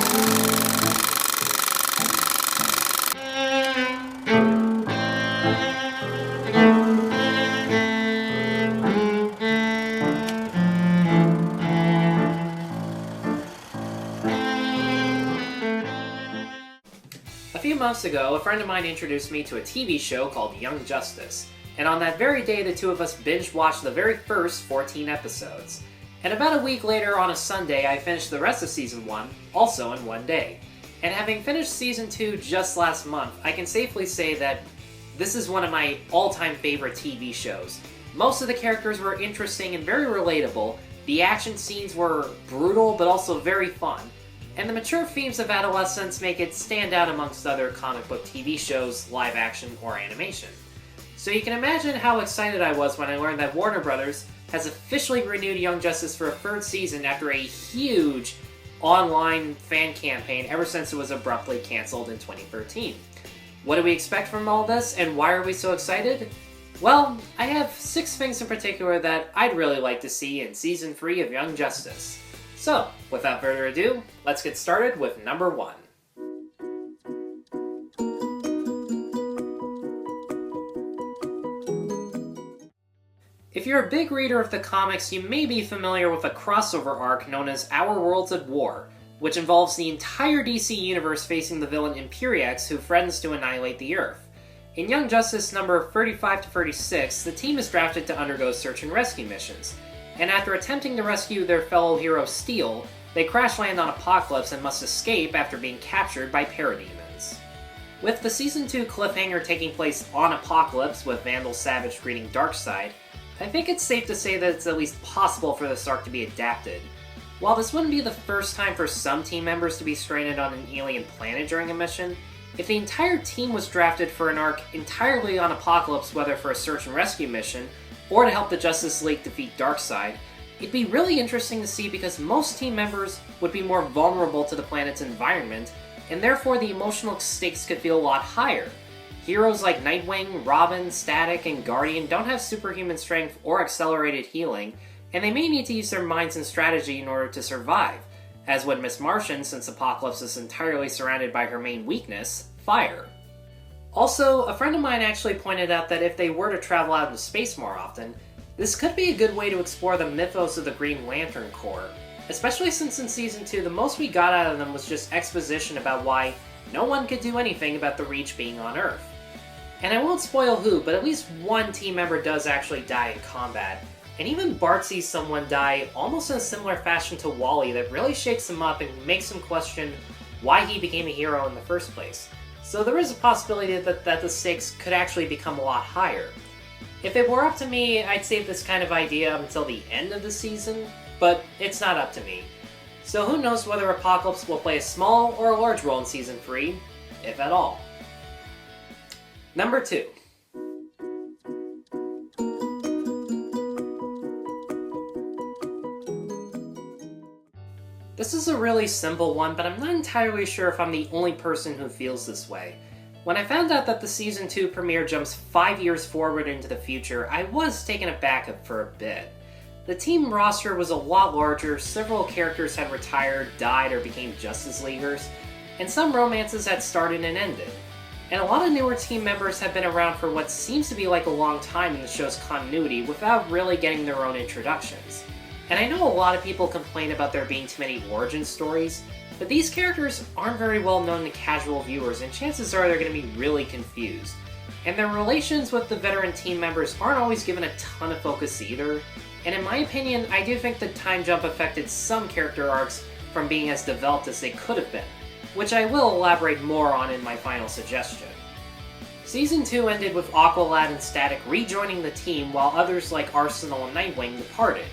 A few months ago, a friend of mine introduced me to a TV show called Young Justice, and on that very day the two of us binge-watched the very first 14 episodes. And about a week later on a Sunday, I finished the rest of Season 1, also in one day. And having finished Season 2 just last month, I can safely say that this is one of my all-time favorite TV shows. Most of the characters were interesting and very relatable, the action scenes were brutal but also very fun, and the mature themes of adolescence make it stand out amongst other comic book TV shows, live action, or animation. So you can imagine how excited I was when I learned that Warner Brothers has officially renewed Young Justice for a third season after a huge online fan campaign ever since it was abruptly cancelled in 2013. What do we expect from all this, and why are we so excited? Well, I have 6 things in particular that I'd really like to see in Season 3 of Young Justice. So, without further ado, let's get started with number 1. If you're a big reader of the comics, you may be familiar with a crossover arc known as Our Worlds at War, which involves the entire DC universe facing the villain Imperiex, who threatens to annihilate the Earth. In Young Justice number 35 to 36, the team is drafted to undergo search and rescue missions, and after attempting to rescue their fellow hero Steel, they crash land on Apokolips and must escape after being captured by parademons. With the Season 2 cliffhanger taking place on Apokolips with Vandal Savage greeting Darkseid, I think it's safe to say that it's at least possible for this arc to be adapted. While this wouldn't be the first time for some team members to be stranded on an alien planet during a mission, if the entire team was drafted for an arc entirely on Apokolips, whether for a search and rescue mission, or to help the Justice League defeat Darkseid, it'd be really interesting to see because most team members would be more vulnerable to the planet's environment, and therefore the emotional stakes could feel a lot higher. Heroes like Nightwing, Robin, Static, and Guardian don't have superhuman strength or accelerated healing, and they may need to use their minds and strategy in order to survive, as would Miss Martian since Apokolips is entirely surrounded by her main weakness, fire. Also, a friend of mine actually pointed out that if they were to travel out into space more often, this could be a good way to explore the mythos of the Green Lantern Corps, especially since in Season 2 the most we got out of them was just exposition about why no one could do anything about the Reach being on Earth. And I won't spoil who, but at least one team member does actually die in combat, and even Bart sees someone die almost in a similar fashion to Wally that really shakes him up and makes him question why he became a hero in the first place. So there is a possibility that the stakes could actually become a lot higher. If it were up to me, I'd save this kind of idea up until the end of the season, but it's not up to me. So who knows whether Apokolips will play a small or a large role in Season 3, if at all. Number 2. This is a really simple one, but I'm not entirely sure if I'm the only person who feels this way. When I found out that the Season 2 premiere jumps 5 years forward into the future, I was taken aback for a bit. The team roster was a lot larger, several characters had retired, died, or became Justice Leaguers, and some romances had started and ended. And a lot of newer team members have been around for what seems to be like a long time in the show's continuity without really getting their own introductions. And I know a lot of people complain about there being too many origin stories, but these characters aren't very well known to casual viewers, and chances are they're going to be really confused. And their relations with the veteran team members aren't always given a ton of focus either, and in my opinion, I do think the time jump affected some character arcs from being as developed as they could have been, which I will elaborate more on in my final suggestion. Season 2 ended with Aqualad and Static rejoining the team while others like Arsenal and Nightwing departed.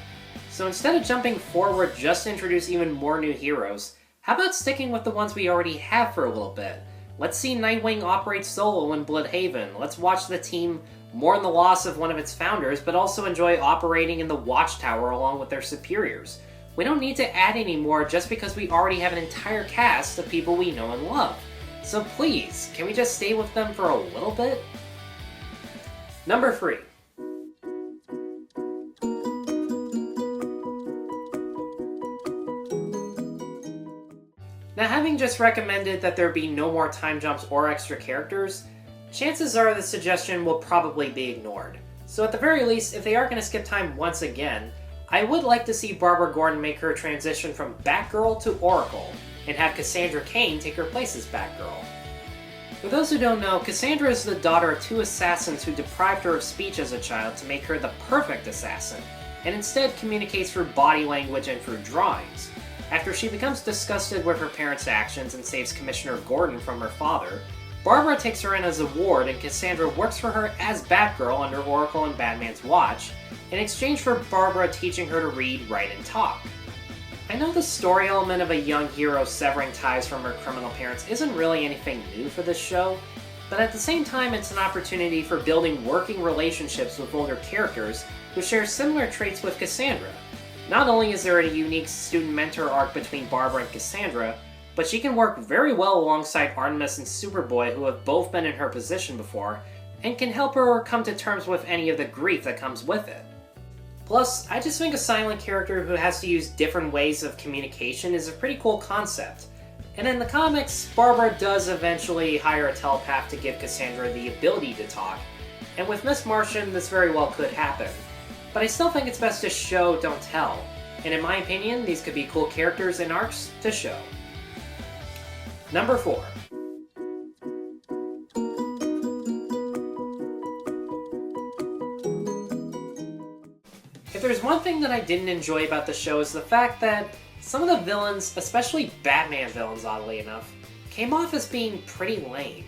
So instead of jumping forward just to introduce even more new heroes, how about sticking with the ones we already have for a little bit? Let's see Nightwing operate solo in Bloodhaven, let's watch the team mourn the loss of one of its founders, but also enjoy operating in the Watchtower along with their superiors. We don't need to add any more just because we already have an entire cast of people we know and love. So please, can we just stay with them for a little bit? Number 3. Now, having just recommended that there be no more time jumps or extra characters, chances are the suggestion will probably be ignored. So at the very least, if they are going to skip time once again, I would like to see Barbara Gordon make her transition from Batgirl to Oracle, and have Cassandra Cain take her place as Batgirl. For those who don't know, Cassandra is the daughter of two assassins who deprived her of speech as a child to make her the perfect assassin, and instead communicates through body language and through drawings. After she becomes disgusted with her parents' actions and saves Commissioner Gordon from her father, Barbara takes her in as a ward and Cassandra works for her as Batgirl under Oracle and Batman's watch, in exchange for Barbara teaching her to read, write, and talk. I know the story element of a young hero severing ties from her criminal parents isn't really anything new for this show, but at the same time it's an opportunity for building working relationships with older characters who share similar traits with Cassandra. Not only is there a unique student-mentor arc between Barbara and Cassandra, but she can work very well alongside Artemis and Superboy, who have both been in her position before, and can help her come to terms with any of the grief that comes with it. Plus, I just think a silent character who has to use different ways of communication is a pretty cool concept. And in the comics, Barbara does eventually hire a telepath to give Cassandra the ability to talk, and with Miss Martian this very well could happen. But I still think it's best to show, don't tell, and in my opinion, these could be cool characters and arcs to show. Number 4. If there's one thing that I didn't enjoy about the show is the fact that some of the villains, especially Batman villains oddly enough, came off as being pretty lame.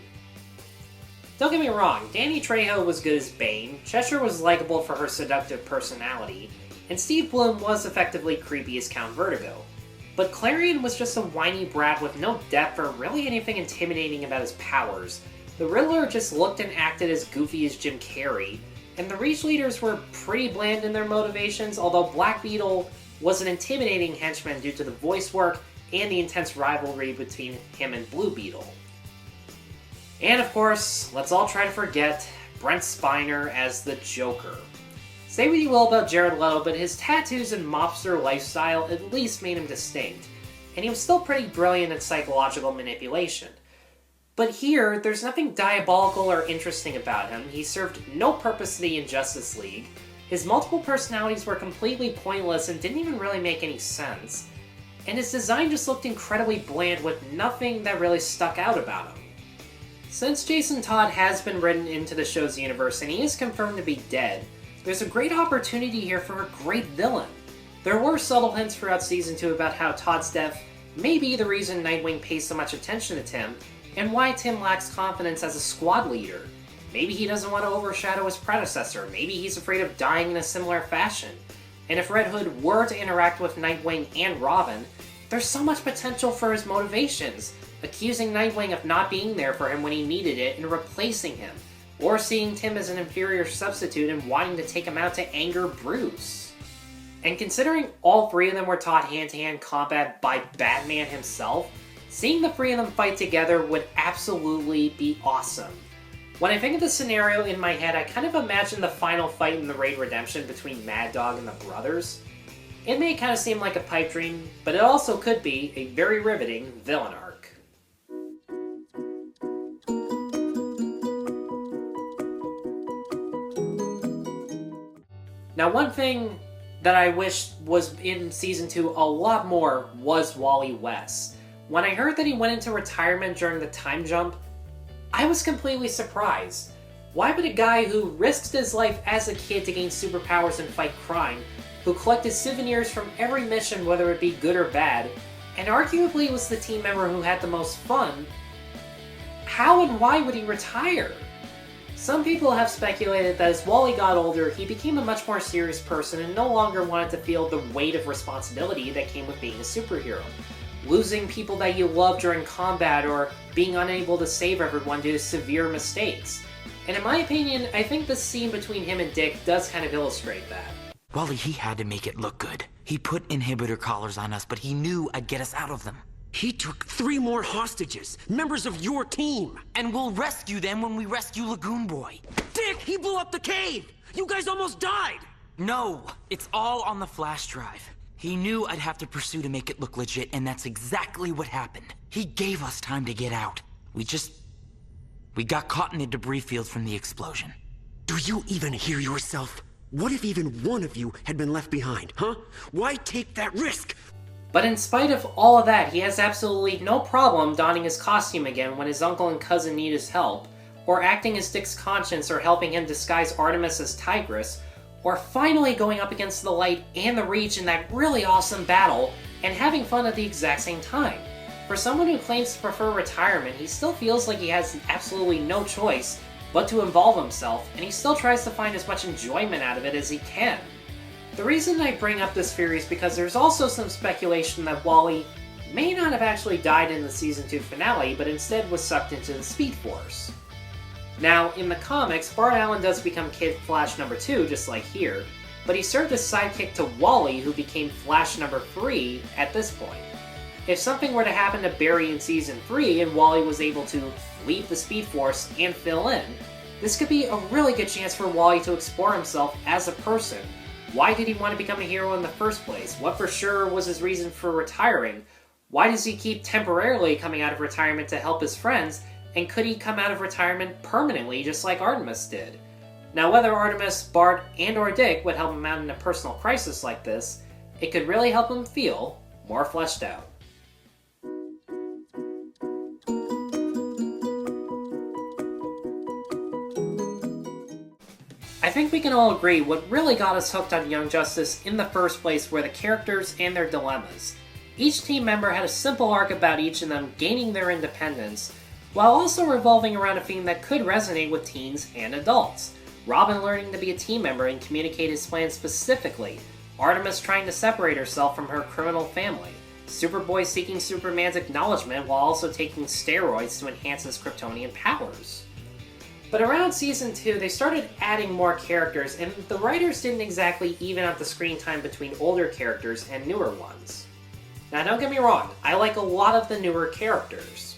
Don't get me wrong, Danny Trejo was good as Bane, Cheshire was likable for her seductive personality, and Steve Blum was effectively creepy as Count Vertigo. But Clarion was just a whiny brat with no depth or really anything intimidating about his powers. The Riddler just looked and acted as goofy as Jim Carrey, and the Reach leaders were pretty bland in their motivations, although Black Beetle was an intimidating henchman due to the voice work and the intense rivalry between him and Blue Beetle. And of course, let's all try to forget Brent Spiner as the Joker. Say what you will about Jared Leto, but his tattoos and mobster lifestyle at least made him distinct, and he was still pretty brilliant at psychological manipulation. But here, there's nothing diabolical or interesting about him, he served no purpose to the Injustice League, his multiple personalities were completely pointless and didn't even really make any sense, and his design just looked incredibly bland with nothing that really stuck out about him. Since Jason Todd has been written into the show's universe and he is confirmed to be dead, there's a great opportunity here for a great villain. There were subtle hints throughout Season 2 about how Todd's death may be the reason Nightwing pays so much attention to Tim, and why Tim lacks confidence as a squad leader. Maybe he doesn't want to overshadow his predecessor, maybe he's afraid of dying in a similar fashion. And if Red Hood were to interact with Nightwing and Robin, there's so much potential for his motivations, accusing Nightwing of not being there for him when he needed it and replacing him, or seeing Tim as an inferior substitute and wanting to take him out to anger Bruce. And considering all three of them were taught hand-to-hand combat by Batman himself, seeing the three of them fight together would absolutely be awesome. When I think of the scenario in my head, I kind of imagine the final fight in the Raid Redemption between Mad Dog and the brothers. It may kind of seem like a pipe dream, but it also could be a very riveting villain arc. Now, one thing that I wish was in Season 2 a lot more was Wally West. When I heard that he went into retirement during the time jump, I was completely surprised. Why would a guy who risked his life as a kid to gain superpowers and fight crime, who collected souvenirs from every mission whether it be good or bad, and arguably was the team member who had the most fun, how and why would he retire? Some people have speculated that as Wally got older, he became a much more serious person and no longer wanted to feel the weight of responsibility that came with being a superhero. Losing people that you love during combat or being unable to save everyone due to severe mistakes. And in my opinion, I think the scene between him and Dick does kind of illustrate that. Wally, he had to make it look good. He put inhibitor collars on us, but he knew I'd get us out of them. He took 3 more hostages, members of your team. And we'll rescue them when we rescue Lagoon Boy. Dick, he blew up the cave! You guys almost died! No, it's all on the flash drive. He knew I'd have to pursue to make it look legit, and that's exactly what happened. He gave us time to get out. We got caught in the debris field from the explosion. Do you even hear yourself? What if even one of you had been left behind, huh? Why take that risk? But in spite of all of that, he has absolutely no problem donning his costume again when his uncle and cousin need his help, or acting as Dick's conscience or helping him disguise Artemis as Tigress, or finally going up against the Light and the Reach in that really awesome battle and having fun at the exact same time. For someone who claims to prefer retirement, he still feels like he has absolutely no choice but to involve himself, and he still tries to find as much enjoyment out of it as he can. The reason I bring up this theory is because there's also some speculation that Wally may not have actually died in the Season 2 finale, but instead was sucked into the Speed Force. Now, in the comics, Bart Allen does become Kid Flash number 2, just like here, but he served as sidekick to Wally, who became Flash number 3 at this point. If something were to happen to Barry in Season 3 and Wally was able to leave the Speed Force and fill in, this could be a really good chance for Wally to explore himself as a person. Why did he want to become a hero in the first place? What for sure was his reason for retiring? Why does he keep temporarily coming out of retirement to help his friends? And could he come out of retirement permanently just like Artemis did? Now, whether Artemis, Bart, and or Dick would help him out in a personal crisis like this, it could really help him feel more fleshed out. I think we can all agree what really got us hooked on Young Justice in the first place were the characters and their dilemmas. Each team member had a simple arc about each of them gaining their independence, while also revolving around a theme that could resonate with teens and adults. Robin learning to be a team member and communicate his plans specifically, Artemis trying to separate herself from her criminal family, Superboy seeking Superman's acknowledgement while also taking steroids to enhance his Kryptonian powers. But around Season 2, they started adding more characters, and the writers didn't exactly even out the screen time between older characters and newer ones. Now don't get me wrong, I like a lot of the newer characters.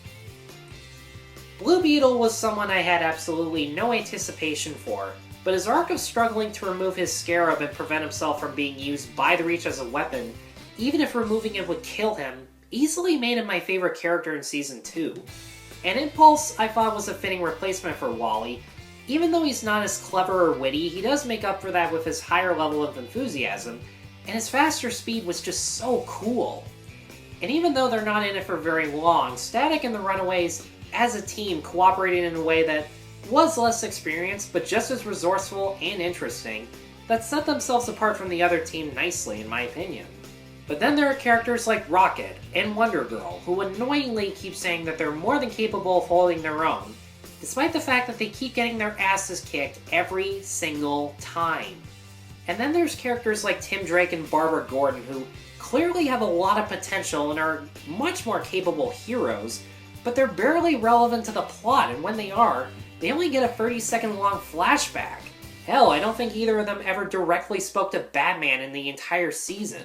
Blue Beetle was someone I had absolutely no anticipation for, but his arc of struggling to remove his scarab and prevent himself from being used by the Reach as a weapon, even if removing it would kill him, easily made him my favorite character in Season 2. And Impulse, I thought, was a fitting replacement for Wally. Even though he's not as clever or witty, he does make up for that with his higher level of enthusiasm, and his faster speed was just so cool. And even though they're not in it for very long, Static and the Runaways, as a team, cooperated in a way that was less experienced, but just as resourceful and interesting, that set themselves apart from the other team nicely, in my opinion. But then there are characters like Rocket and Wonder Girl, who annoyingly keep saying that they're more than capable of holding their own, despite the fact that they keep getting their asses kicked every single time. And then there's characters like Tim Drake and Barbara Gordon, who clearly have a lot of potential and are much more capable heroes, but they're barely relevant to the plot, and when they are, they only get a 30-second long flashback. Hell, I don't think either of them ever directly spoke to Batman in the entire season.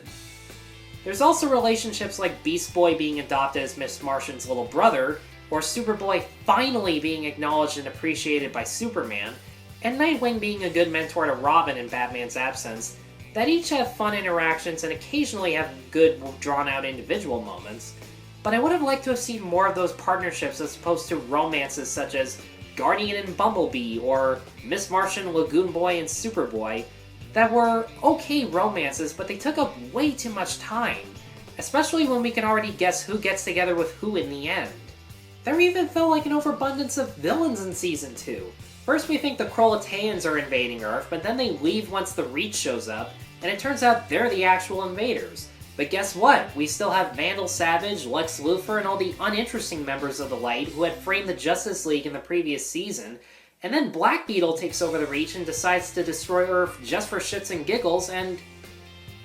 There's also relationships like Beast Boy being adopted as Miss Martian's little brother, or Superboy finally being acknowledged and appreciated by Superman, and Nightwing being a good mentor to Robin in Batman's absence, that each have fun interactions and occasionally have good, drawn-out individual moments, but I would have liked to have seen more of those partnerships as opposed to romances such as Guardian and Bumblebee, or Miss Martian, Lagoon Boy, and Superboy, that were okay romances, but they took up way too much time, especially when we can already guess who gets together with who in the end. There even felt like an overabundance of villains in Season 2. First we think the Krolataeans are invading Earth, but then they leave once the Reach shows up, and it turns out they're the actual invaders. But guess what? We still have Vandal Savage, Lex Luthor, and all the uninteresting members of the Light who had framed the Justice League in the previous season, and then Black Beetle takes over the Reach and decides to destroy Earth just for shits and giggles, and...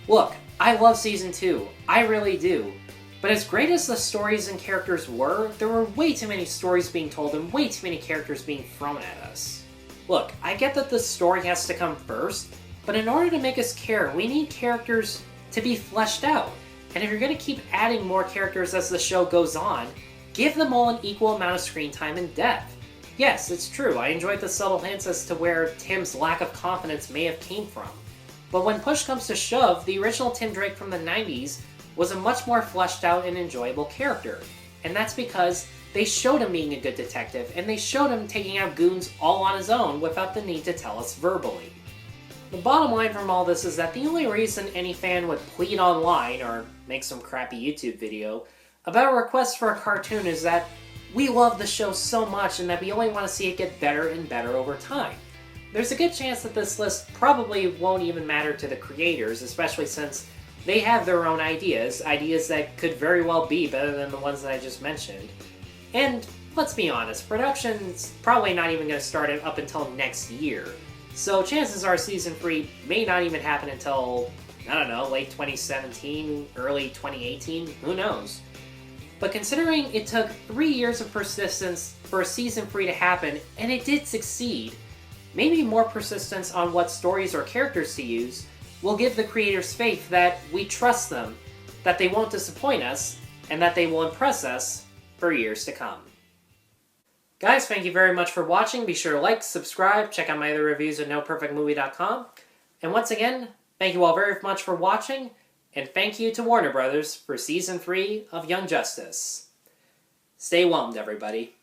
Look, I love Season 2, I really do. But as great as the stories and characters were, there were way too many stories being told and way too many characters being thrown at us. Look, I get that the story has to come first, but in order to make us care, we need characters to be fleshed out. And if you're going to keep adding more characters as the show goes on, give them all an equal amount of screen time and depth. Yes, it's true, I enjoyed the subtle hints as to where Tim's lack of confidence may have came from. But when push comes to shove, the original Tim Drake from the 90s was a much more fleshed out and enjoyable character. And that's because they showed him being a good detective, and they showed him taking out goons all on his own without the need to tell us verbally. The bottom line from all this is that the only reason any fan would plead online, or make some crappy YouTube video, about a request for a cartoon is that we love the show so much and that we only want to see it get better and better over time. There's a good chance that this list probably won't even matter to the creators, especially since they have their own ideas that could very well be better than the ones that I just mentioned. And let's be honest, production's probably not even going to start up until next year. So chances are Season 3 may not even happen until, I don't know, late 2017, early 2018, who knows. But considering it took 3 years of persistence for Season 3 to happen, and it did succeed, maybe more persistence on what stories or characters to use will give the creators faith that we trust them, that they won't disappoint us, and that they will impress us for years to come. Guys, thank you very much for watching. Be sure to like, subscribe, check out my other reviews at NoPerfectMovie.com. And once again, thank you all very much for watching, and thank you to Warner Brothers for Season 3 of Young Justice. Stay whelmed, everybody.